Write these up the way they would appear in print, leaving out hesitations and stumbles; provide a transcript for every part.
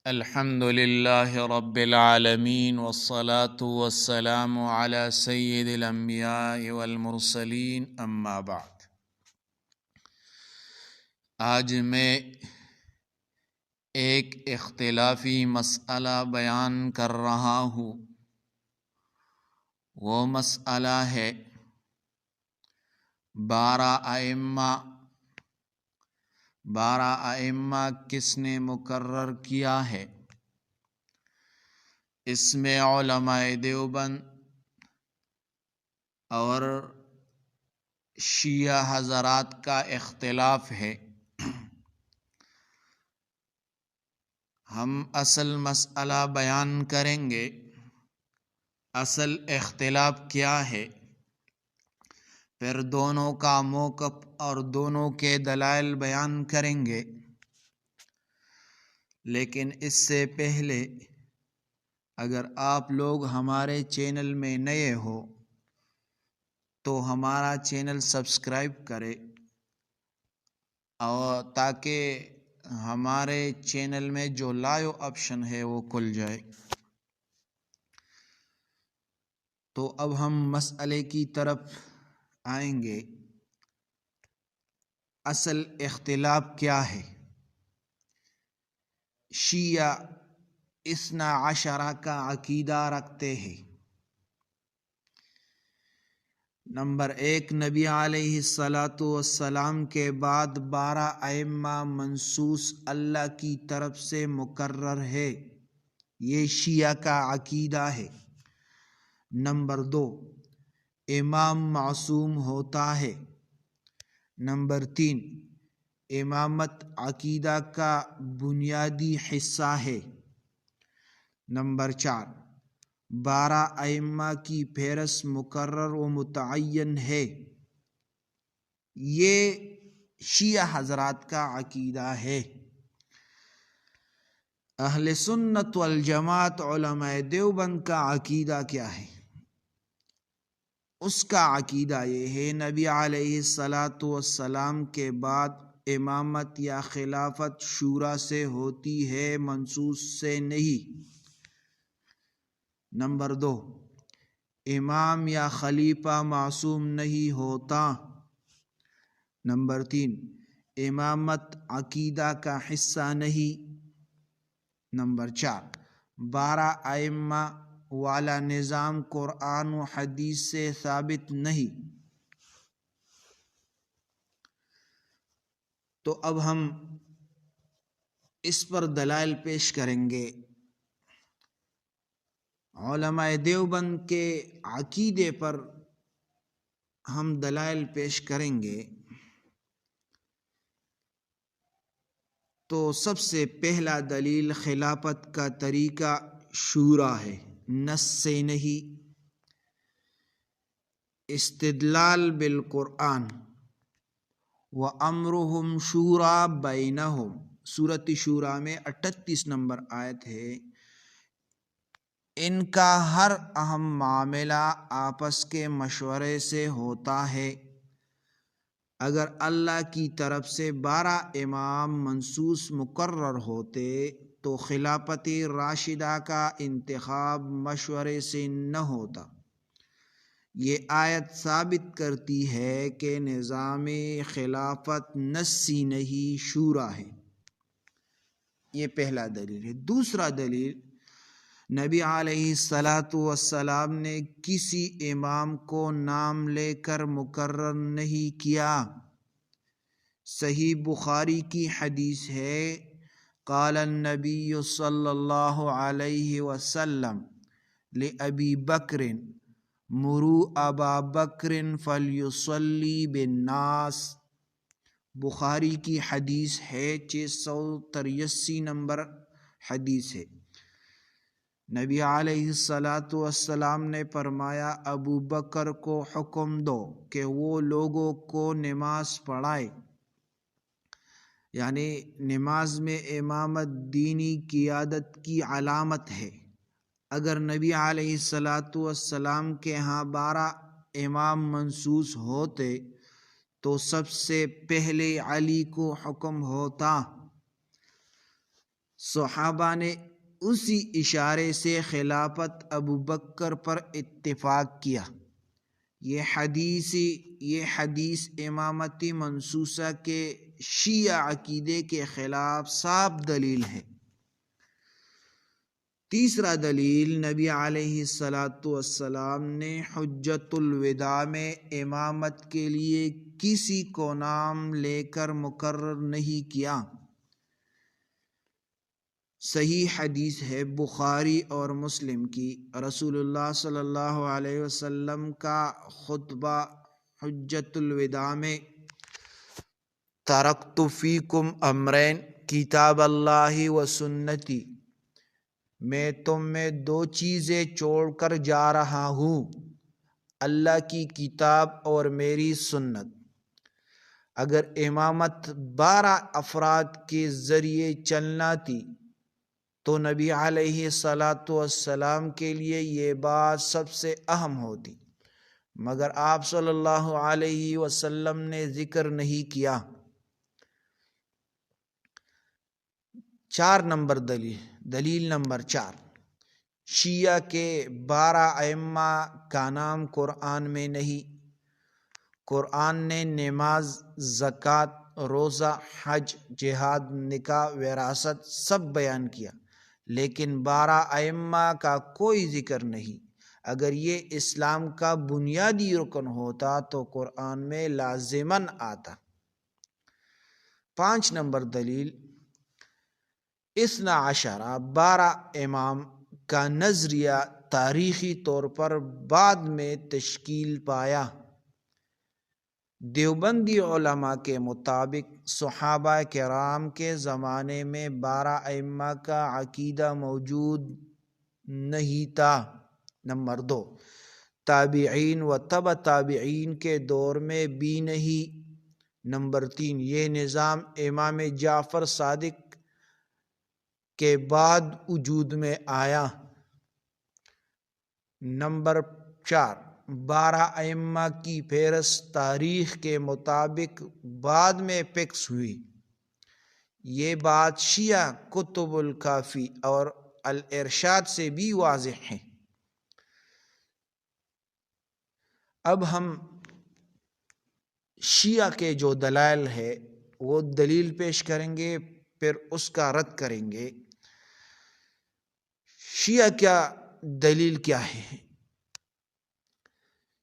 الحمد لله رب العالمين والصلاة والسلام على سيد الأنبياء والمرسلين اما بعد۔ آج میں ایک اختلافی مسئلہ بیان کر رہا ہوں۔ وہ مسئلہ ہے 12 ائمہ کس نے مقرر کیا ہے؟ اس میں علماء دیوبند اور شیعہ حضرات کا اختلاف ہے۔ ہم اصل مسئلہ بیان کریں گے، اصل اختلاف کیا ہے، پھر دونوں کا موقف اور دونوں کے دلائل بیان کریں گے۔ لیکن اس سے پہلے اگر آپ لوگ ہمارے چینل میں نئے ہو تو ہمارا چینل سبسکرائب کرے اور تاکہ ہمارے چینل میں جو لائیو آپشن ہے وہ کھل جائے۔ تو اب ہم مسئلے کی طرف آئیں گے۔ اصل اختلاف کیا ہے؟ شیعہ 12 کا عقیدہ رکھتے ہیں۔ نمبر 1، نبی علیہ السلام کے بعد 12 ائمہ منصوص اللہ کی طرف سے مقرر ہے، یہ شیعہ کا عقیدہ ہے۔ نمبر 2، امام معصوم ہوتا ہے۔ نمبر 3، امامت عقیدہ کا بنیادی حصہ ہے۔ نمبر 4، 12 ائمہ کی فہرست مقرر و متعین ہے، یہ شیعہ حضرات کا عقیدہ ہے۔ اہل سنت والجماعت علماء دیوبند کا عقیدہ کیا ہے؟ اس کا عقیدہ یہ ہے، نبی علیہ السلام کے بعد امامت یا خلافت شورا سے ہوتی ہے، منصوص سے نہیں۔ نمبر 2، امام یا خلیفہ معصوم نہیں ہوتا۔ نمبر 3، امامت عقیدہ کا حصہ نہیں۔ نمبر 4، 12 ائمہ والا نظام قرآن و حدیث سے ثابت نہیں۔ تو اب ہم اس پر دلائل پیش کریں گے۔ علماء دیوبند کے عقیدے پر ہم دلائل پیش کریں گے۔ تو سب سے پہلا دلیل خلافت کا طریقہ شورا ہے، نص سے نہیں۔ استدلال بالقرآن، وَأَمْرُهُمْ شُورَى بَيْنَهُمْ، سورۃ شورى میں 38 نمبر آیت ہے۔ ان کا ہر اہم معاملہ آپس کے مشورے سے ہوتا ہے۔ اگر اللہ کی طرف سے 12 امام منصوص مقرر ہوتے تو خلافت راشدہ کا انتخاب مشورے سے نہ ہوتا۔ یہ آیت ثابت کرتی ہے کہ نظام خلافت نصی نہیں، شورا ہے۔ یہ پہلا دلیل ہے۔ دوسرا دلیل، نبی علیہ السلام نے کسی امام کو نام لے کر مقرر نہیں کیا۔ صحیح بخاری کی حدیث ہے، قال النبی صلی اللہ علیہ وسلم لأبی بکر مروا ابا بکر فلیصلی بالناس۔ بخاری کی حدیث ہے، 683 نمبر حدیث ہے۔ نبی علیہ السلام نے فرمایا، ابو بکر کو حکم دو کہ وہ لوگوں کو نماز پڑھائے۔ یعنی نماز میں امامت دینی قیادت کی علامت ہے۔ اگر نبی علیہ السلام کے ہاں 12 امام منصوص ہوتے تو سب سے پہلے علی کو حکم ہوتا۔ صحابہ نے اسی اشارے سے خلافت ابو بکر پر اتفاق کیا۔ یہ حدیث امامتی منسوسہ کے شیعہ عقیدے کے خلاف صاف دلیل ہے۔ تیسرا دلیل، نبی علیہ السلام نے حجۃ الوداع میں امامت کے لیے کسی کو نام لے کر مقرر نہیں کیا۔ صحیح حدیث ہے بخاری اور مسلم کی، رسول اللہ صلی اللہ علیہ وسلم کا خطبہ حجۃ الوداع میں، ترکت فیکم امرین کتاب اللہ و سنتی، میں تم میں دو چیزیں چھوڑ کر جا رہا ہوں، اللہ کی کتاب اور میری سنت۔ اگر امامت 12 افراد کے ذریعے چلنا تھی تو نبی علیہ السلام کے لیے یہ بات سب سے اہم ہوتی، مگر آپ صلی اللہ علیہ وسلم نے ذکر نہیں کیا۔ 4 نمبر دلیل نمبر 4، شیعہ کے 12 ائمہ کا نام قرآن میں نہیں۔ قرآن نے نماز، زکوٰۃ، روزہ، حج، جہاد، نکاح، وراثت سب بیان کیا، لیکن 12 ائمہ کا کوئی ذکر نہیں۔ اگر یہ اسلام کا بنیادی رکن ہوتا تو قرآن میں لازماً آتا۔ 5 نمبر دلیل، 12 امام کا نظریہ تاریخی طور پر بعد میں تشکیل پایا۔ دیوبندی علماء کے مطابق صحابہ کرام کے زمانے میں 12 ائمہ کا عقیدہ موجود نہیں تھا۔ نمبر 2، تابعین و تبع تابعین کے دور میں بھی نہیں۔ نمبر 3، یہ نظام امام جعفر صادق کے بعد وجود میں آیا۔ نمبر 4، 12 ائمہ کی فہرست تاریخ کے مطابق بعد میں فکس ہوئی۔ یہ بات شیعہ کتب الکافی اور الارشاد سے بھی واضح ہے۔ اب ہم شیعہ کے جو دلائل ہے وہ دلیل پیش کریں گے، پھر اس کا رد کریں گے۔ شیعہ کیا دلیل کیا ہے؟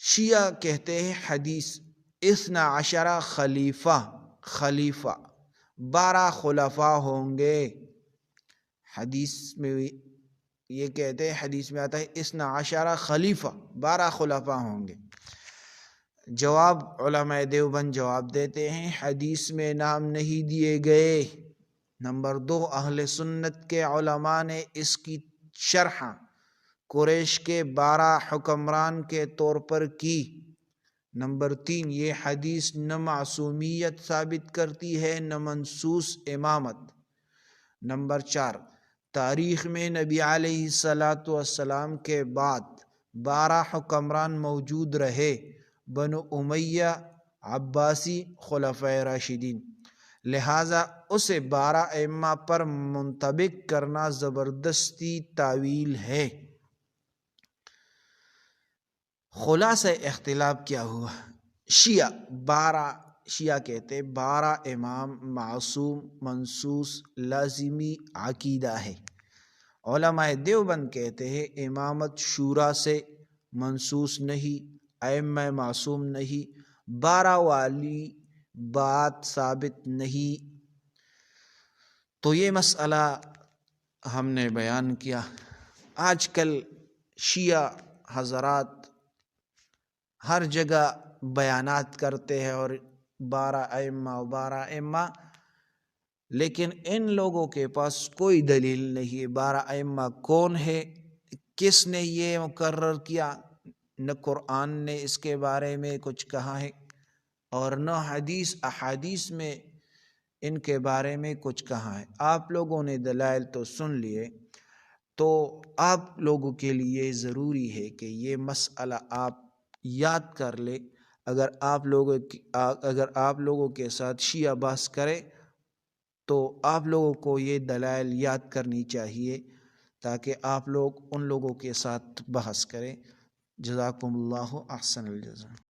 شیعہ کہتے ہیں حدیث 12 خلیفہ 12 خلفاء ہوں گے۔ حدیث میں یہ کہتے ہیں، حدیث میں آتا ہے 12 خلیفہ 12 خلفاء ہوں گے۔ جواب، علماء دیوبند جواب دیتے ہیں حدیث میں نام نہیں دیے گئے۔ نمبر 2، اہل سنت کے علماء نے اس کی شرح قریش کے 12 حکمران کے طور پر کی۔ نمبر 3، یہ حدیث نہ معصومیت ثابت کرتی ہے نہ منسوس امامت۔ نمبر 4، تاریخ میں نبی علیہ السلام کے بعد 12 حکمران موجود رہے، بنو امیہ، عباسی، خلفائے راشدین، لہٰذا اسے 12 ائمہ پر منطبق کرنا زبردستی تاویل ہے۔ خلاصہ اختلاف کیا ہوا؟ شیعہ کہتے 12 امام معصوم، منسوس، لازمی عقیدہ ہے۔ علماء دیوبند کہتے ہیں امامت شورا سے منسوس نہیں، ائمہ معصوم نہیں، 12 والی بات ثابت نہیں۔ تو یہ مسئلہ ہم نے بیان کیا۔ آج کل شیعہ حضرات ہر جگہ بیانات کرتے ہیں اور 12 ائمہ، لیکن ان لوگوں کے پاس کوئی دلیل نہیں ہے 12 ائمہ کون ہے، کس نے یہ مقرر کیا؟ نہ قرآن نے اس کے بارے میں کچھ کہا ہے اور نہ احادیث میں ان کے بارے میں کچھ کہا ہے۔ آپ لوگوں نے دلائل تو سن لیے، تو آپ لوگوں کے لیے ضروری ہے کہ یہ مسئلہ آپ یاد کر لے۔ اگر آپ لوگوں کے ساتھ شیعہ بحث کرے تو آپ لوگوں کو یہ دلائل یاد کرنی چاہیے تاکہ آپ لوگ ان لوگوں کے ساتھ بحث کریں۔ جزاکم اللہ احسن الجزا۔